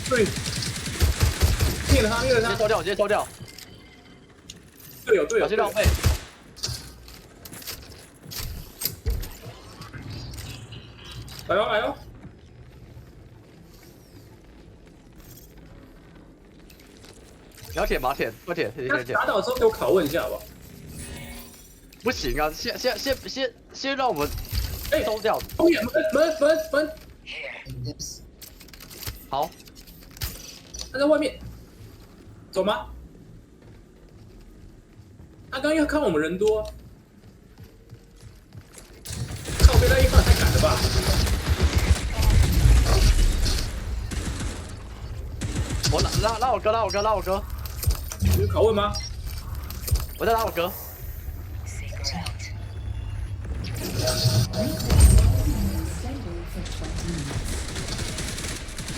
对，灭了他，灭了他，直接收掉，直接收掉，队友队友，小心浪费。来哦来哦，你要舔吗？舔，快舔，舔舔舔。打倒之后给我拷问一下好不好？不行啊，先让我们收掉。后面门，好，他在外面，走吗？他刚刚要看我们人多，靠背那一放太赶了吧？我拉我哥，拉我哥，拉我哥，有拷问吗？我在拉我哥。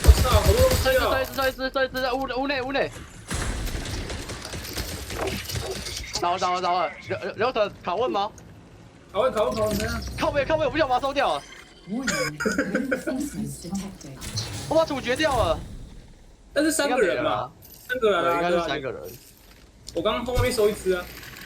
我操，好多东西啊！这一只在屋内。倒了，刘可拷问吗？拷问，怎样？靠背，我不想把它收掉了，我把它处决掉了。但是3个人嘛，3个人应该是啊， 3个人。我刚刚后面收一只啊。